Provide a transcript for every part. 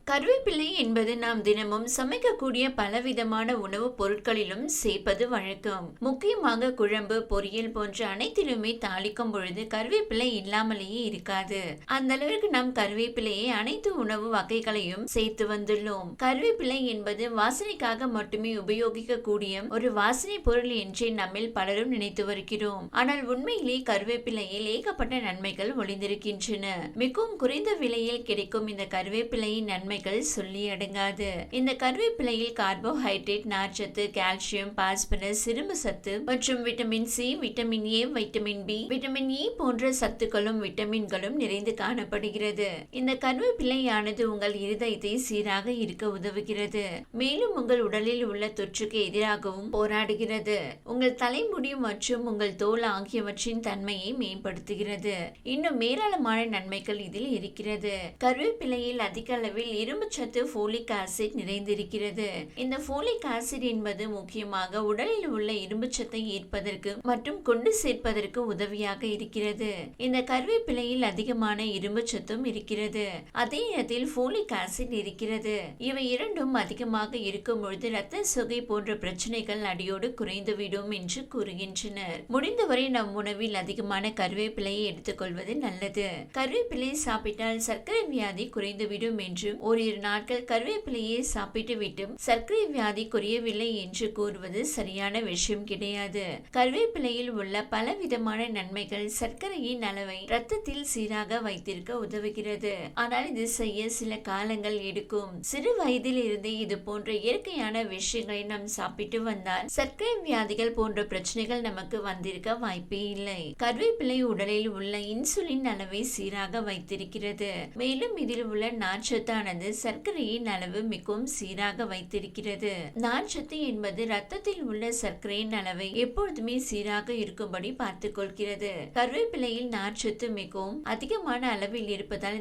கருவேப்பிலை என்பது நாம் தினமும் சமைக்கக்கூடிய பலவிதமான உணவுப் பொருட்களிலும் சேர்ப்பது வழக்கம். முக்கியமாக குழம்பு, பொரியல் போன்ற அனைத்திலுமே தாளிக்கும் பொழுது கருவேப்பிலை இல்லாமலேயே இருக்காது. அந்த அளவிற்கு நாம் கருவேப்பிலையை அனைத்து உணவு வகைகளையும் சேர்த்து வந்துள்ளோம். கருவேப்பிலை என்பது வாசனைக்காக மட்டுமே உபயோகிக்கக்கூடிய ஒரு வாசனை பொருள் என்றே நம்மில் பலரும் நினைத்து வருகிறோம். ஆனால் உண்மையிலே கருவேப்பிலையில் ஏகப்பட்ட நன்மைகள் ஒளிந்திருக்கின்றன. மிகவும் குறைந்த விலையில் கிடைக்கும் இந்த கருவேப்பிலையின் நன்மை சொல்லி அடங்காது. இந்த கருவேப்பிலையில் கார்போஹைட்ரேட், நார்ச்சத்து, கால்சியம், பாஸ்பரஸ், இரும்பு சத்து மற்றும் vitamin C, vitamin A, vitamin B, vitamin E போன்ற சத்துக்களும் விட்டமின்களும் நிறைந்து காணப்படுகிறது. இந்த கருவேப்பிலையானது உங்கள் இருதயத்தை சீராக இருக்க உதவுகிறது. மேலும் உங்கள் உடலில் உள்ள தொற்றுக்கு எதிராகவும் போராடுகிறது. உங்கள் தலைமுடி மற்றும் உங்கள் தோல் ஆகியவற்றின் தன்மையை மேம்படுத்துகிறது. இன்னும் ஏராளமான நன்மைகள் இதில் இருக்கிறது. கருவேப்பிலையில் அதிக அளவில் இரும்பு சத்து, ஃபோலிக் ஆசிட் நிறைந்திருக்கிறது. இந்த ஃபோலிக் ஆசிட் என்பது முக்கியமாக உடலில் உள்ள இரும்பு சத்தை ஈர்ப்பதற்கு மற்றும் கொண்டு சேர்ப்பதற்கு உதவியாக இருக்கிறது. இந்த கருவேப்பிலையில் அதிகமான இரும்பு சத்தும் இருக்கிறது. அதே நேரத்தில் ஃபோலிக் ஆசிட் இருக்கிறது. இவை இரண்டும் அதிகமாக இருக்கும் பொழுது இரத்த சோகை போன்ற பிரச்சனைகள் அடியோடு குறைந்துவிடும் என்று கூறுகின்றனர். முடிந்தவரை நம் உணவில் அதிகமான கருவேப்பிலையை எடுத்துக்கொள்வது நல்லது. கருவேப்பிலை சாப்பிட்டால் சர்க்கரை வியாதி குறைந்துவிடும் என்றும் ஓரிரு நாட்கள் கருவேப்பிலையை சாப்பிட்டு விட்டு சர்க்கரை வியாதி குறையவில்லை என்று கூறுவது சரியான விஷயம் கிடையாது. கருவேப்பிலையில் உள்ள பல விதமான நன்மைகள் சர்க்கரையின் அளவை ரத்தத்தில் சீராக வைத்திருக்க உதவுகிறது. ஆனால் இது செய்ய சில காலங்கள் எடுக்கும். சிறு வயதில் இருந்தே இது போன்ற இயற்கையான விஷயங்களை நாம் சாப்பிட்டு வந்தால் சர்க்கரை வியாதிகள் போன்ற பிரச்சனைகள் நமக்கு வந்திருக்க வாய்ப்பே இல்லை. கருவேப்பிலை உடலில் உள்ள இன்சுலின் அளவை சீராக வைத்திருக்கிறது. மேலும் இதில் உள்ள நார்ச்சத்தானது சர்க்கரையின் அளவு மிகவும் சீராக வைத்திருக்கிறது. நார்ச்சத்து என்பது ரத்தத்தில் உள்ள சர்க்கரையின் அளவை எப்பொழுதுமே சீராக இருக்கும்படி பார்த்துக் கொள்கிறது. கருவேப்பிலையில் நார்ச்சத்து மிகவும் அதிகமான அளவில் இருப்பதால்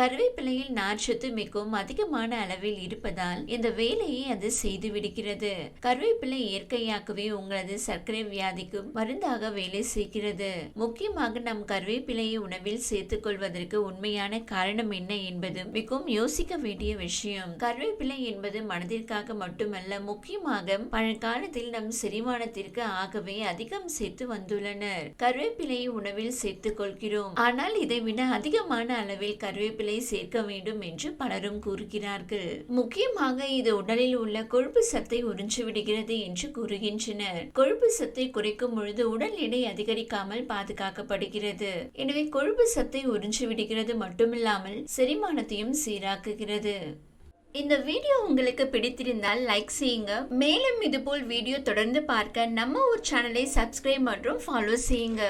கருவேப்பிலையில் நார்ச்சத்து மிகவும் அதிகமான அளவில் இருப்பதால் இந்த வேலையை அது செய்து விடுகிறது. கருவேப்பிலை இயற்கையாகவே உங்களது சர்க்கரை வியாதிக்கு மருந்தாக வேலை செய்கிறது. முக்கியமாக நம் கருவேப்பிலையை உணவில் சேர்த்துக் கொள்வதற்கு உண்மையான காரணம் என்ன என்பது மிகவும் யோசிக்க வேண்டிய விஷயம். கருவேப்பிலை என்பது மனதிற்காக மட்டுமல்ல, முக்கியமாக பழங்காலத்தில் நம் செரிமானத்திற்கு ஆகவே அதிகம் சேர்த்து வந்துள்ளனர். கருவேப்பிலையை உணவில் சேர்த்துக் கொள்கிறோம். ஆனால் இதைவிட அதிகமான அளவில் கருவேப்பிலை சேர்க்க வேண்டும் என்று பலரும் கூறுகிறார்கள். முக்கியமாக இது உடலில் உள்ள கொழுப்பு சத்தை உறிஞ்சு விடுகிறது என்று கூறுகின்றனர். கொழுப்பு சத்தை குறைக்கும் பொழுது உடல் எடை அதிகரிக்காமல் பாதுகாக்கப்படுகிறது. எனவே கொழுப்பு சத்தை உறிஞ்சு விடுகிறது மட்டுமில்லாமல் செரிமானத்தையும் சீராக்குகிறது. இந்த வீடியோ உங்களுக்கு பிடித்திருந்தால் லைக் செய்யுங்க. மேலும் இதுபோல் வீடியோ தொடர்ந்து பார்க்க நம்ம ஒரு சேனலை சப்ஸ்கிரைப் மற்றும் ஃபாலோ செய்யுங்க.